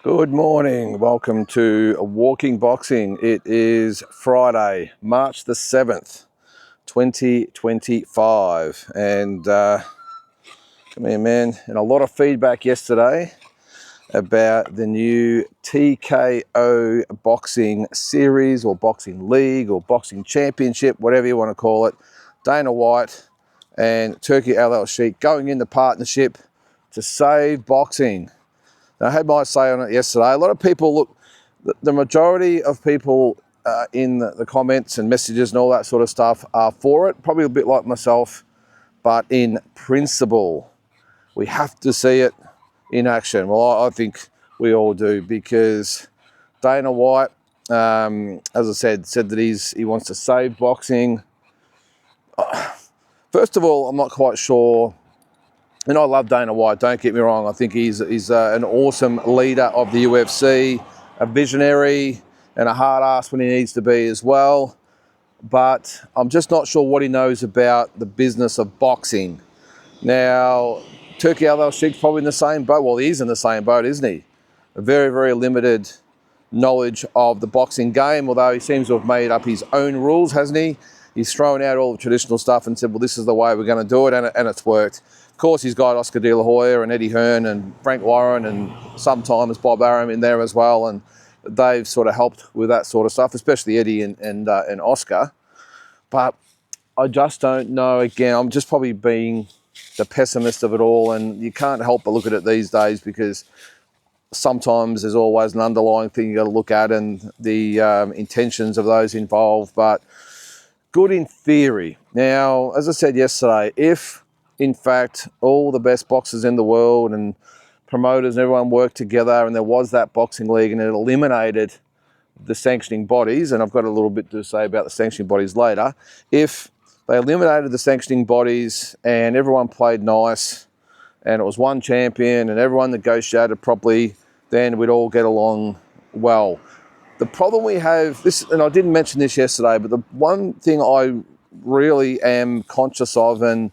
Good morning. Welcome to Walking Boxing. It is Friday, March the 7th, 2025. And come here, man. And a lot of feedback yesterday about the new TKO Boxing Series or Boxing League or Boxing Championship, whatever you want to call it. Dana White and Turkey Al-Sheikh going into partnership to save boxing. I had my say on it yesterday. A lot of people, look, the majority of people in the comments and messages and all that sort of stuff are for it, probably a bit like myself, but in principle, we have to see it in action. Well, I think we all do, because Dana White, as I said that he wants to save boxing. First of all, I'm not quite sure. And I love Dana White, don't get me wrong. I think he's an awesome leader of the UFC, a visionary and a hard ass when he needs to be as well. But I'm just not sure what he knows about the business of boxing. Now, Turkey Al-Sheikh's probably in the same boat. Well, he's in the same boat, isn't he? A very, very limited knowledge of the boxing game, although he seems to have made up his own rules, hasn't he? He's thrown out all the traditional stuff and said, well, this is the way we're going to do it, and it's worked. Of course, he's got Oscar De La Hoya and Eddie Hearn and Frank Warren and sometimes Bob Arum in there as well, and they've sort of helped with that sort of stuff, especially Eddie and Oscar. But I just don't know. Again, I'm just probably being the pessimist of it all, and you can't help but look at it these days, because sometimes there's always an underlying thing you got to look at, and the intentions of those involved. But good in theory. Now, as I said yesterday, if in fact all the best boxers in the world and promoters and everyone worked together and there was that boxing league and it eliminated the sanctioning bodies, and I've got a little bit to say about the sanctioning bodies later, if they eliminated the sanctioning bodies and everyone played nice and it was one champion and everyone negotiated properly, then we'd all get along well. The problem we have, this, and I didn't mention this yesterday, but the one thing I really am conscious of and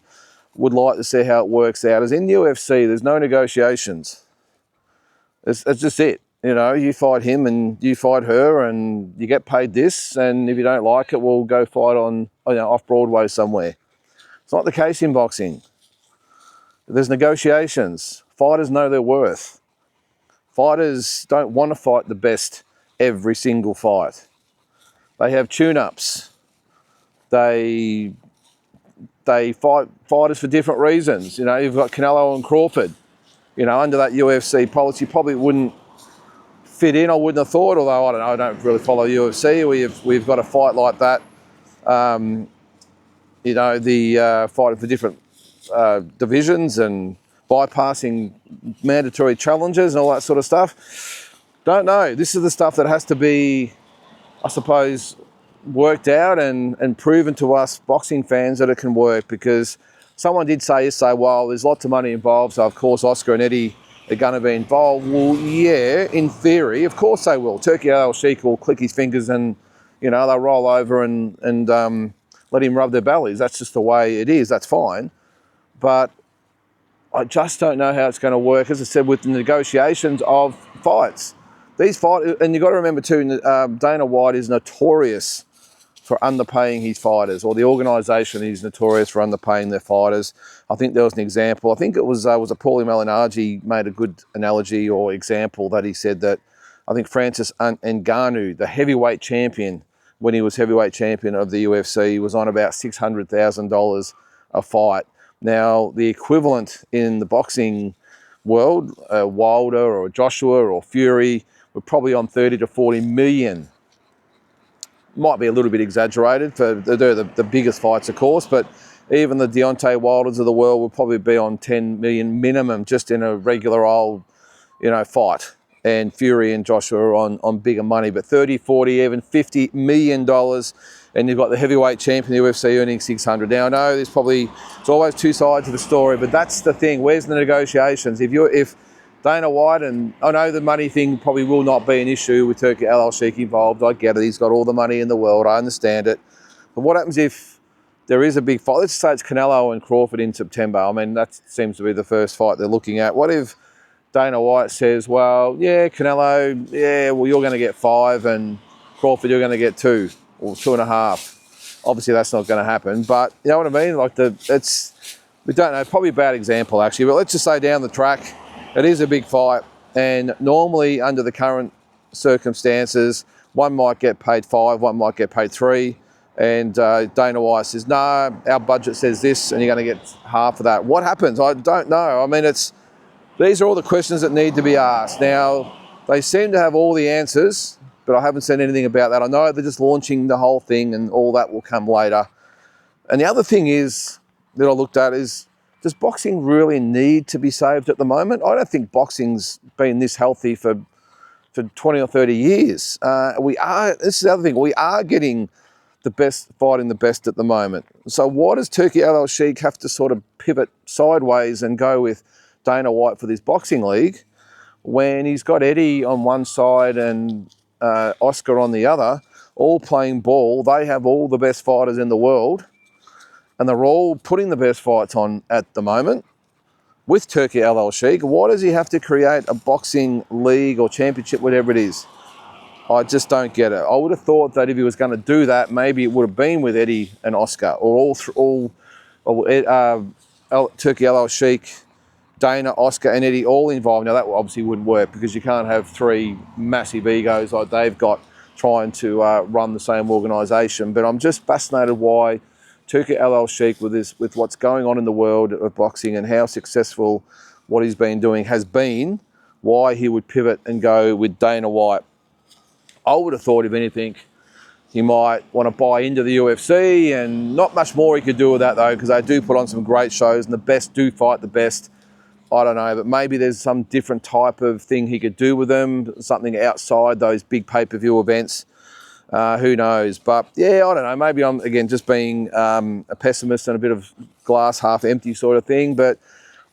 would like to see how it works out is in UFC, there's no negotiations. It's just it. You know, you fight him and you fight her and you get paid this, and if you don't like it, we'll go fight on, off Broadway somewhere. It's not the case in boxing. There's negotiations. Fighters know their worth. Fighters don't want to fight the best every single fight. They have tune-ups. They fight fighters for different reasons. You know, you've got Canelo and Crawford. You know, under that UFC policy, probably wouldn't fit in, I wouldn't have thought, although I don't know, I don't really follow UFC. We've got a fight like that. You know, the fighting for different divisions and bypassing mandatory challenges and all that sort of stuff. Don't know. This is the stuff that has to be, I suppose, worked out and proven to us boxing fans that it can work, because someone did say yesterday, well, there's lots of money involved, so of course Oscar and Eddie are going to be involved. Well, yeah, in theory, of course they will. Turkey Al-Sheikh will click his fingers and, you know, they'll roll over and let him rub their bellies. That's just the way it is. That's fine. But I just don't know how it's going to work, as I said, with the negotiations of fights. These fights, and you've got to remember too, Dana White is notorious for underpaying his fighters, or the organisation is notorious for underpaying their fighters. I think there was an example. I think it was Paulie Malignaggi made a good analogy or example, that he said that I think Francis Ngannou, the heavyweight champion, when he was heavyweight champion of the UFC, was on about $600,000 a fight. Now, the equivalent in the boxing world, Wilder or Joshua or Fury, were probably on 30 to 40 million. Might be a little bit exaggerated, for they're the biggest fights, of course, but even the Deontay Wilders of the world will probably be on 10 million minimum just in a regular old, fight. And Fury and Joshua are on bigger money, but 30, 40, even $50 million. And you've got the heavyweight champion of the UFC earning 600. Now, I know it's always two sides of the story, but that's the thing. Where's the negotiations? If Dana White, and I know the money thing probably will not be an issue with Turkey Al-Sheikh involved. I get it. He's got all the money in the world. I understand it. But what happens if there is a big fight? Let's say it's Canelo and Crawford in September. I mean, that seems to be the first fight they're looking at. What if Dana White says, well, yeah, Canelo, yeah, well, you're going to get 5, and Crawford, you're going to get 2 or 2.5. Obviously, that's not going to happen, but you know what I mean? Like, we don't know, probably a bad example, actually, but let's just say down the track, it is a big fight, and normally, under the current circumstances, one might get paid 5, one might get paid 3, and Dana White says, no, our budget says this, and you're going to get half of that. What happens? I don't know. I mean, these are all the questions that need to be asked. Now, they seem to have all the answers, but I haven't said anything about that. I know they're just launching the whole thing, and all that will come later. And the other thing is that I looked at is, does boxing really need to be saved at the moment? I don't think boxing's been this healthy for 20 or 30 years. This is the other thing, we are getting the best fighting the best at the moment. So why does Turki Al-Sheikh have to sort of pivot sideways and go with Dana White for this boxing league when he's got Eddie on one side and Oscar on the other, all playing ball? They have all the best fighters in the world, and they're all putting the best fights on at the moment with Turki Al-Sheikh. Why does he have to create a boxing league or championship, whatever it is? I just don't get it. I would have thought that if he was going to do that, maybe it would have been with Eddie and Oscar, or Turki Al-Sheikh, Dana, Oscar and Eddie all involved. Now that obviously wouldn't work because you can't have 3 massive egos like they've got trying to run the same organisation. But I'm just fascinated why Turki Al-Sheikh, with what's going on in the world of boxing and how successful what he's been doing has been, why he would pivot and go with Dana White. I would have thought, if anything, he might want to buy into the UFC, and not much more he could do with that though, because they do put on some great shows and the best do fight the best. I don't know, but maybe there's some different type of thing he could do with them, something outside those big pay-per-view events. Who knows? But yeah, I don't know. Maybe I'm, again, just being a pessimist and a bit of glass half empty sort of thing. But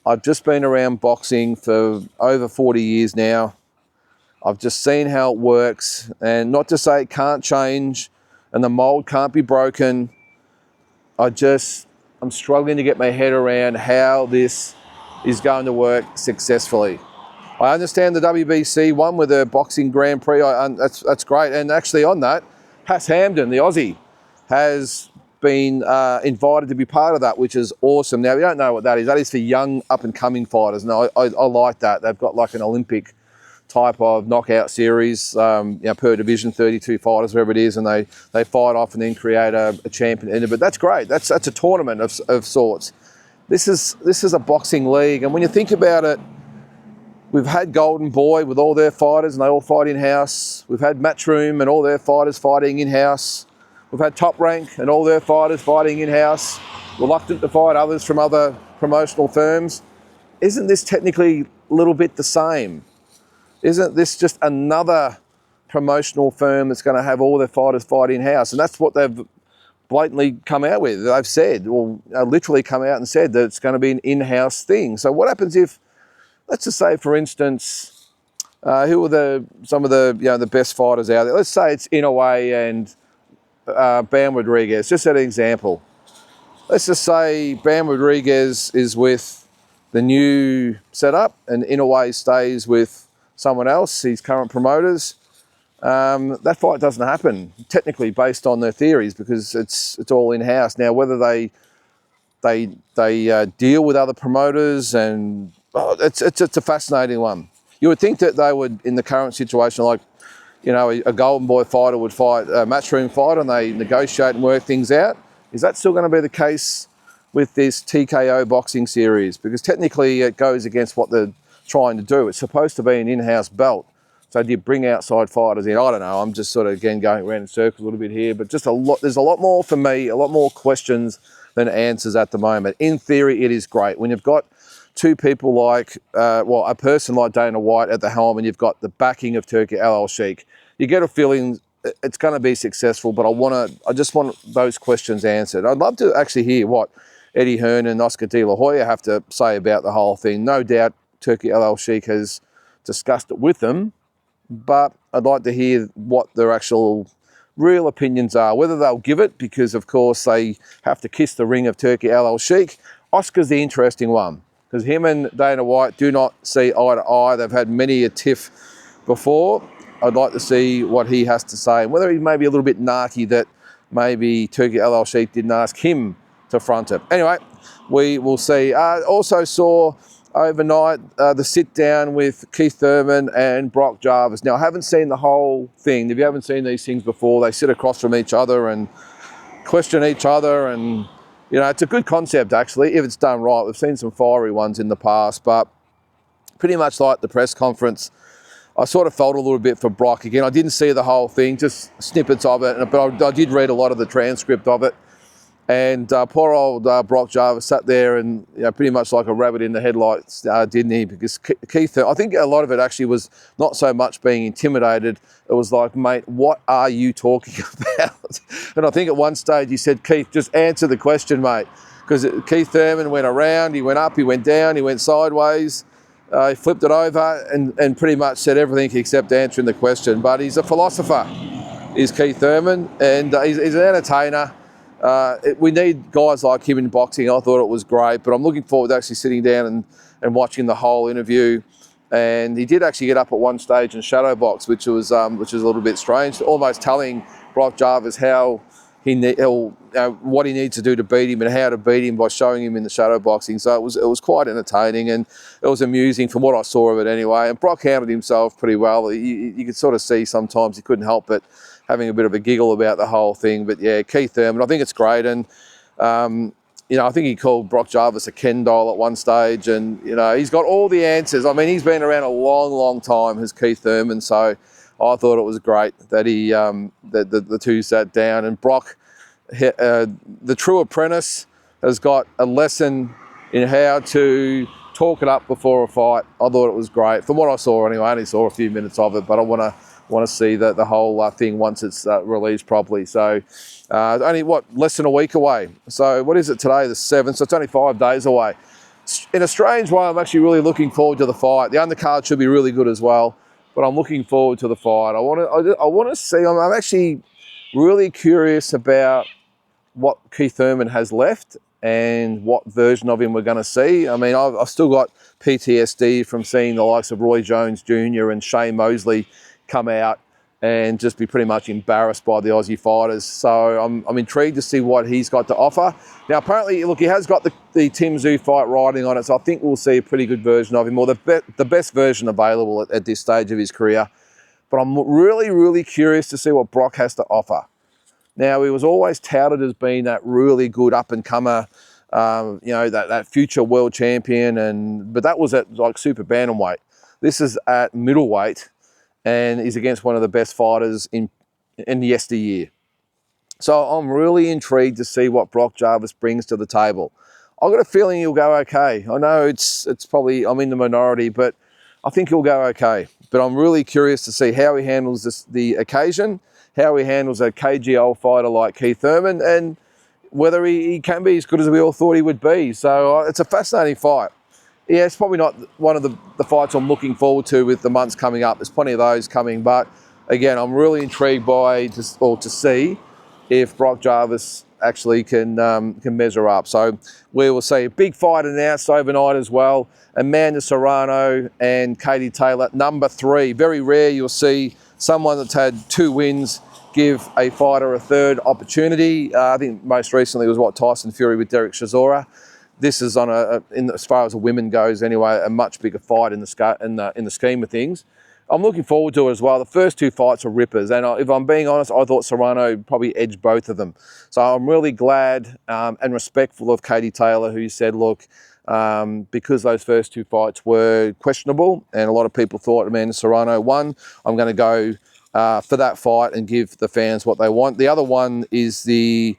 I've just been around boxing for over 40 years now. I've just seen how it works, and not to say it can't change and the mold can't be broken. I'm struggling to get my head around how this is going to work successfully. I understand the WBC won with the boxing Grand Prix. That's great. And actually on that, Hass Hamden, the Aussie, has been invited to be part of that, which is awesome. Now, we don't know what that is. That is for young up-and-coming fighters. And I like that. They've got like an Olympic type of knockout series, per division, 32 fighters, whatever it is, and they fight off and then create a champion. But that's great. That's a tournament of sorts. This is a boxing league, and when you think about it, we've had Golden Boy with all their fighters, and they all fight in-house. We've had Matchroom and all their fighters fighting in-house. We've had Top Rank and all their fighters fighting in-house, reluctant to fight others from other promotional firms. Isn't this technically a little bit the same? Isn't this just another promotional firm that's going to have all their fighters fight in-house? And that's what they've blatantly come out with. They've said, or literally come out and said, that it's going to be an in-house thing. So what happens if, let's just say, for instance, who are some of the best fighters out there? Let's say it's Inoue and Bam Rodriguez, just as an example. Let's just say Bam Rodriguez is with the new setup and Inoue stays with someone else, his current promoters. That fight doesn't happen, technically, based on their theories, because it's all in-house. Now, whether they deal with other promoters, and it's a fascinating one. You would think that they would, in the current situation, like, a Golden Boy fighter would fight a Matchroom fighter and they negotiate and work things out. Is that still going to be the case with this TKO boxing series? Because technically it goes against what they're trying to do. It's supposed to be an in-house belt. So do you bring outside fighters in? I don't know. I'm just sort of, again, going around in circles a little bit here, but just there's a lot more for me, a lot more questions than answers at the moment. In theory, it is great. When you've got two people like, a person like Dana White at the helm, and you've got the backing of Turki Al-Sheikh, you get a feeling it's going to be successful, but I just want those questions answered. I'd love to actually hear what Eddie Hearn and Oscar De La Hoya have to say about the whole thing. No doubt Turki Al-Sheikh has discussed it with them, but I'd like to hear what their actual real opinions are, whether they'll give it, because of course they have to kiss the ring of Turki Al-Sheikh. Oscar's the interesting one. because him and Dana White do not see eye to eye. They've had many a tiff before. I'd like to see what he has to say, and whether he's maybe a little bit narky that maybe Turkey El Sheikh didn't ask him to front it. Anyway, we will see. Also saw overnight the sit down with Keith Thurman and Brock Jarvis. Now, I haven't seen the whole thing. If you haven't seen these things before, they sit across from each other and question each other, and you know, it's a good concept actually if it's done right. We've seen some fiery ones in the past, but pretty much like the press conference, I sort of felt a little bit for Brock. Again, I didn't see the whole thing, just snippets of it, but I did read a lot of the transcript of it. And poor old Brock Jarvis sat there and, you know, pretty much like a rabbit in the headlights, didn't he? Because Keith, I think a lot of it actually was not so much being intimidated. It was like, mate, what are you talking about? And I think at one stage he said, Keith, just answer the question, mate. Because Keith Thurman went around, he went up, he went down, he went sideways. He flipped it over and pretty much said everything except answering the question. But he's a philosopher, is Keith Thurman, and he's an entertainer. We need guys like him in boxing. I thought it was great, but I'm looking forward to actually sitting down and watching the whole interview. And he did actually get up at one stage and shadow box, which was a little bit strange, almost telling Brock Jarvis how what he needs to do to beat him and how to beat him by showing him in the shadow boxing. So it was quite entertaining, and it was amusing from what I saw of it anyway. And Brock handled himself pretty well. You could sort of see sometimes he couldn't help but having a bit of a giggle about the whole thing. But yeah, Keith Thurman, I think it's great. And, you know, I think he called Brock Jarvis a Ken doll at one stage. And, you know, he's got all the answers. I mean, he's been around a long, long time, has Keith Thurman. So I thought it was great that he, that the two sat down. And Brock, the true apprentice, has got a lesson in how to talk it up before a fight. I thought it was great. From what I saw anyway, I only saw a few minutes of it, but I want to see the whole thing once it's released properly. So only, less than a week away. So what is it today, the 7th? So it's only 5 days away. In a strange way, I'm actually really looking forward to the fight. The undercard should be really good as well, but I'm looking forward to the fight. I want to see, I'm actually really curious about what Keith Thurman has left and what version of him we're going to see. I mean, I've still got PTSD from seeing the likes of Roy Jones Jr. and Shane Mosley come out and just be pretty much embarrassed by the Aussie fighters. So I'm intrigued to see what he's got to offer. Now, apparently, look, he has got the Tim Tszyu fight riding on it, so I think we'll see a pretty good version of him, or the best version available at this stage of his career. But I'm really, really curious to see what Brock has to offer. Now, he was always touted as being that really good up-and-comer, you know, that future world champion, but that was at like super bantamweight. This is at middleweight, and he's against one of the best fighters in yesteryear. So I'm really intrigued to see what Brock Jarvis brings to the table. I've got a feeling he'll go okay. I know it's probably, I'm in the minority, but I think he'll go okay. But I'm really curious to see how he handles the occasion, how he handles a KGL fighter like Keith Thurman, and whether he can be as good as we all thought he would be. So it's a fascinating fight. Yeah, it's probably not one of the fights I'm looking forward to with the months coming up. There's plenty of those coming, but again, I'm really intrigued to see if Brock Jarvis actually can measure up. So we will see a big fight announced overnight as well. Amanda Serrano and Katie Taylor, number 3. Very rare you'll see someone that's had 2 wins give a fighter a third opportunity. I think most recently was Tyson Fury with Derek Chisora. This is on as far as the women goes anyway, a much bigger fight in the scheme of things. I'm looking forward to it as well. The first 2 fights are rippers, and if I'm being honest, I thought Serrano probably edged both of them. So I'm really glad and respectful of Katie Taylor, who said, look, because those first 2 fights were questionable, and a lot of people thought Amanda Serrano won, I'm going to go for that fight and give the fans what they want. The other one is who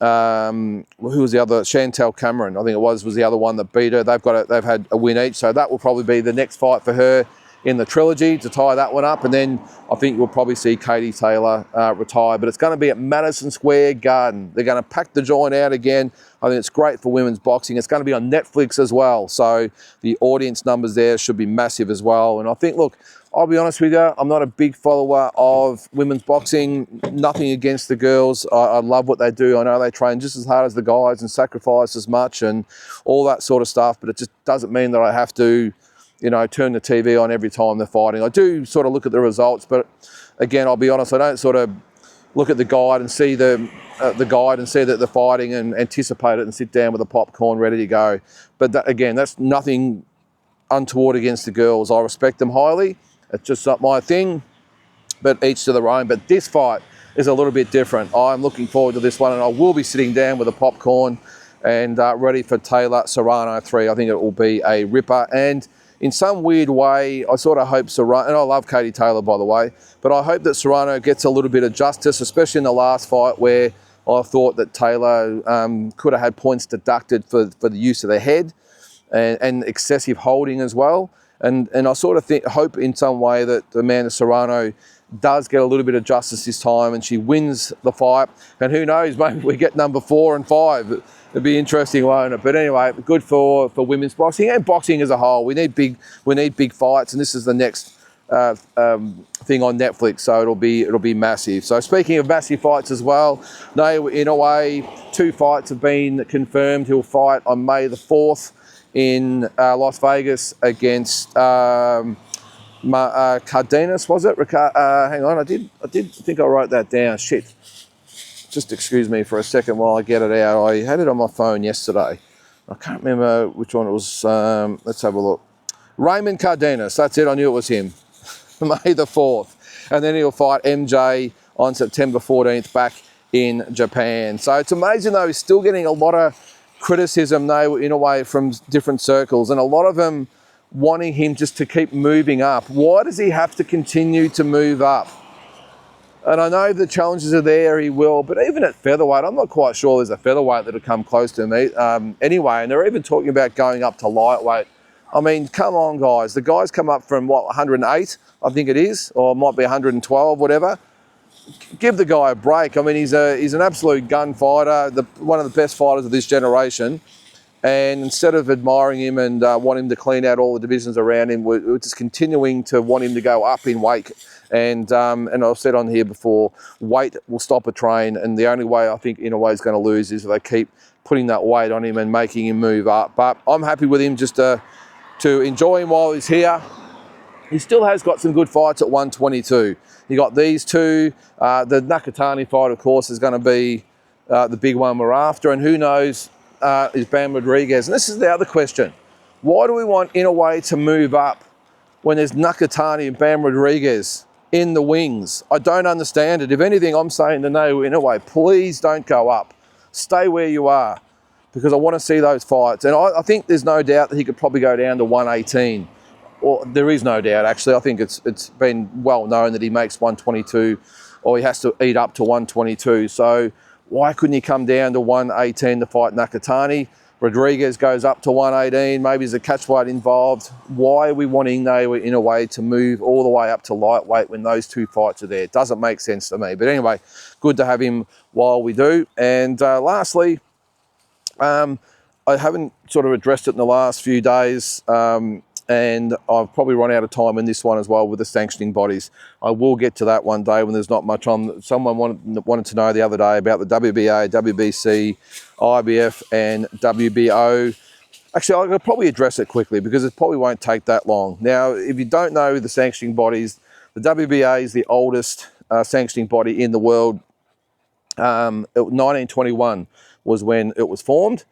was the other? Chantel Cameron, I think it was the other one that beat her. They've had a win each, so that will probably be the next fight for her in the trilogy to tie that one up, and then I think you'll probably see Katie Taylor retire. But it's going to be at Madison Square Garden. They're going to pack the joint out again. I think it's great for women's boxing. It's going to be on Netflix as well, so the audience numbers there should be massive as well. And I think, look, I'll be honest with you, I'm not a big follower of women's boxing. Nothing against the girls. I love what they do. I know they train just as hard as the guys and sacrifice as much and all that sort of stuff, but it just doesn't mean that I have to, you know, turn the TV on every time they're fighting. I do sort of look at the results, but again, I'll be honest, I don't sort of look at the guide and see the guide and see that they're fighting and anticipate it and sit down with a popcorn ready to go. But that, again, that's nothing untoward against the girls. I respect them highly. It's just not my thing, but each to their own. But this fight is a little bit different. I'm looking forward to this one, and I will be sitting down with a popcorn and ready for Taylor Serrano 3. I think it will be a ripper. And in some weird way, I sort of hope Serrano, and I love Katie Taylor, by the way, but I hope that Serrano gets a little bit of justice, especially in the last fight where I thought that Taylor could have had points deducted for the use of the head and excessive holding as well. And I sort of hope in some way that Amanda Serrano does get a little bit of justice this time and she wins the fight. And who knows, maybe we get number 4 and 5. It'd be interesting, won't it? But anyway, good for women's boxing and boxing as a whole. We need big fights, and this is the next thing on Netflix, so it'll be massive. So speaking of massive fights as well, Nayoa Inoue, 2 fights have been confirmed. He'll fight on May the 4th in Las Vegas against Cardenas, was it? Hang on, I did think I wrote that down. Shit. Just excuse me for a second while I get it out. I had it on my phone yesterday. I can't remember which one it was. Let's have a look. Raymond Cardenas, that's it. I knew it was him. May the 4th. And then he'll fight MJ on September 14th back in Japan. So it's amazing though, he's still getting a lot of criticism though in a way from different circles, and a lot of them wanting him just to keep moving up. Why does he have to continue to move up? And I know the challenges are there, he will, but even at featherweight, I'm not quite sure there's a featherweight that'll come close to me anyway, and they're even talking about going up to lightweight. I mean, come on guys, the guy's come up from what, 108, I think it is, or it might be 112, whatever. Give the guy a break. I mean, he's an absolute gunfighter, one of the best fighters of this generation. And instead of admiring him and want him to clean out all the divisions around him, we're just continuing to want him to go up in weight. And I've said on here before, weight will stop a train. And the only way I think Inoue is going to lose is if they keep putting that weight on him and making him move up. But I'm happy with him just to enjoy him while he's here. He still has got some good fights at 122. You got these two. The Nakatani fight, of course, is going to be the big one we're after. And who knows, is Bam Rodriguez. And this is the other question. Why do we want Inoue to move up when there's Nakatani and Bam Rodriguez in the wings? I don't understand it. If anything, I'm saying to Nayoa Inoue, please don't go up. Stay where you are, because I want to see those fights. And I think there's no doubt that he could probably go down to 118. Or there is no doubt, actually. I think it's been well known that he makes 122, or he has to eat up to 122. So why couldn't he come down to 118 to fight Nakatani? Rodriguez goes up to 118. Maybe there's a catch weight involved. Why are we wanting Nayoa Inoue to move all the way up to lightweight when those 2 fights are there? It doesn't make sense to me. But anyway, good to have him while we do. And lastly, I haven't sort of addressed it in the last few days. And I've probably run out of time in this one as well with the sanctioning bodies. I will get to that one day when there's not much on. Someone wanted to know the other day about the WBA, WBC, IBF and WBO. Actually, I'll probably address it quickly because it probably won't take that long. Now, if you don't know the sanctioning bodies, the WBA is the oldest sanctioning body in the world. 1921 was when it was formed.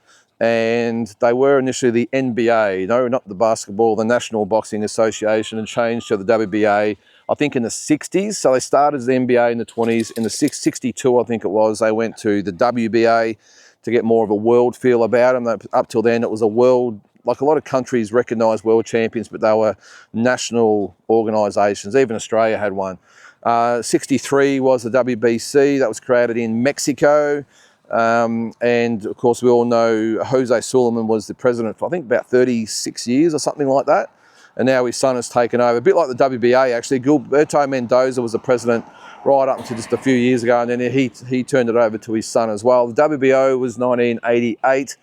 And they were initially the NBA, no, not the basketball, the National Boxing Association, and changed to the WBA, I think in the 60s. So they started as the NBA in the 20s. In the 62, I think it was, they went to the WBA to get more of a world feel about them. Up till then, it was a world, like a lot of countries recognised world champions, but they were national organisations. Even Australia had one. 63 was the WBC, that was created in Mexico. And of course, we all know Jose Sullivan was the president for, I think, about 36 years or something like that. and now his son has taken over. A bit like the WBA, actually. Gilberto Mendoza was the president right up until just a few years ago, and then he turned it over to his son as well. The WBO was 1988.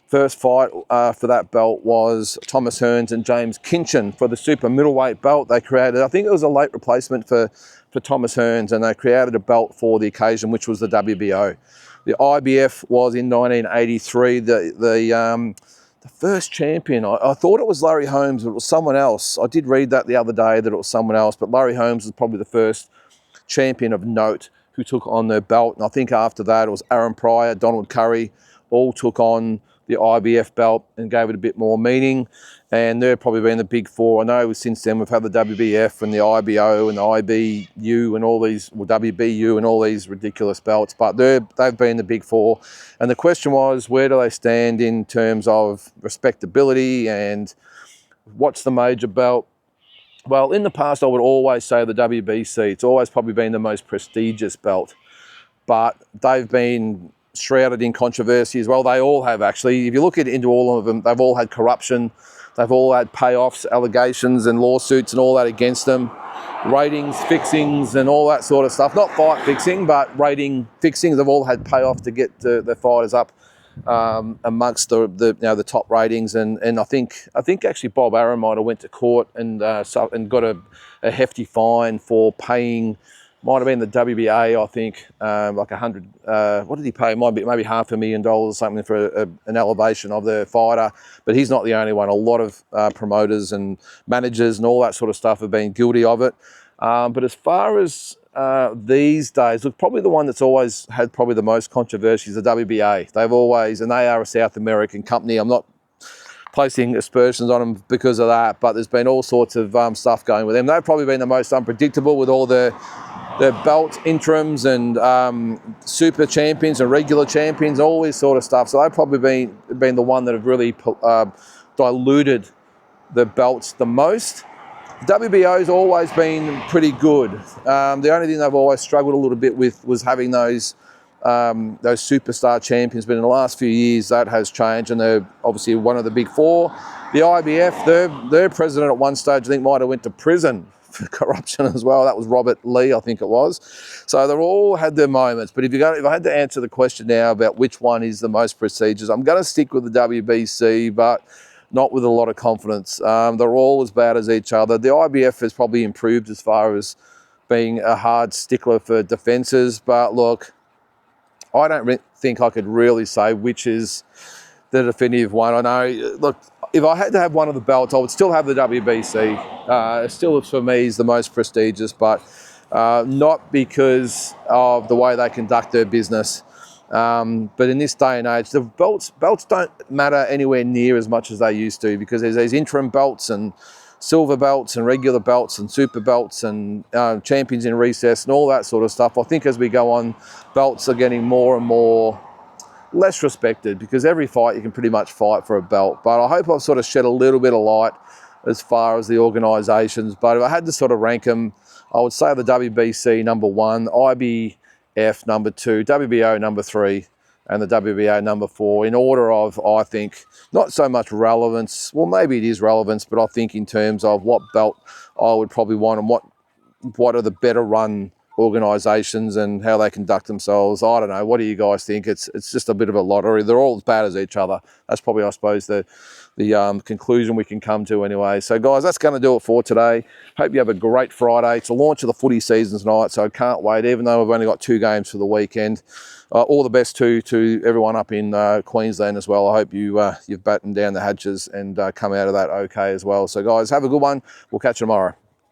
First fight for that belt was Thomas Hearns and James Kinchin for the super middleweight belt. They created, I think it was a late replacement for Thomas Hearns, and they created a belt for the occasion, which was the WBO. The IBF was in 1983. The first champion, I thought it was Larry Holmes, but it was someone else. I did read that the other day that it was someone else, but Larry Holmes was probably the first champion of note who took on their belt. And I think after that it was Aaron Pryor, Donald Curry, all took on the IBF belt and gave it a bit more meaning. And they've probably been the big four. I know since then we've had the WBF and the IBO and the IBU and all these, well, WBU and all these ridiculous belts, but they've been the big four. And the question was, where do they stand in terms of respectability and what's the major belt? Well, in the past I would always say the WBC. It's always probably been the most prestigious belt, but they've been shrouded in controversy as well. They all have, actually. If you look into all of them, they've all had corruption. They've all had payoffs, allegations and lawsuits and all that against them. Ratings, fixings and all that sort of stuff. Not fight fixing, but rating fixings. They've all had payoff to get their fighters up amongst the top ratings. And I think actually Bob Arum might have went to court and got a hefty fine for paying, might have been the WBA, I think, like 100, what did he pay? Might be maybe $500,000 or something for an elevation of the fighter. But he's not the only one. A lot of promoters and managers and all that sort of stuff have been guilty of it. But as far as these days, look, probably the one that's always had probably the most controversy is the WBA. They've always, and they are a South American company. I'm not placing aspersions on them because of that, but there's been all sorts of stuff going with them. They've probably been the most unpredictable with all the belt interims and super champions and regular champions, all this sort of stuff. So they've probably been the one that have really diluted the belts the most. WBO's always been pretty good. The only thing they've always struggled a little bit with was having those superstar champions, but in the last few years that has changed, and they're obviously one of the big four. The IBF, their president at one stage I think might have went to prison for corruption as well. That was Robert Lee, I think it was. So they've all had their moments. But if I had to answer the question now about which one is the most prestigious, I'm going to stick with the WBC, but not with a lot of confidence. They're all as bad as each other. The IBF has probably improved as far as being a hard stickler for defences, but look, I don't think I could really say which is the definitive one. I know, look, if I had to have one of the belts, I would still have the WBC. Still, for me, is the most prestigious, but not because of the way they conduct their business. But in this day and age, the belts don't matter anywhere near as much as they used to, because there's these interim belts and silver belts and regular belts and super belts and champions in recess and all that sort of stuff. I think as we go on, belts are getting more and more less respected, because every fight you can pretty much fight for a belt. But I hope I've sort of shed a little bit of light as far as the organisations. But if I had to sort of rank them, I would say the WBC number 1, IBF number 2, WBO number 3, and the WBA number 4, in order of, I think, not so much relevance. Well, maybe it is relevance, but I think in terms of what belt I would probably want and what are the better run organisations and how they conduct themselves. I don't know. What do you guys think? It's just a bit of a lottery. They're all as bad as each other. That's probably, I suppose, the conclusion we can come to anyway. So, guys, that's going to do it for today. Hope you have a great Friday. It's the launch of the footy season tonight, so I can't wait, even though we've only got 2 games for the weekend. All the best to everyone up in Queensland as well. I hope you've battened down the hatches and come out of that okay as well. So, guys, have a good one. We'll catch you tomorrow.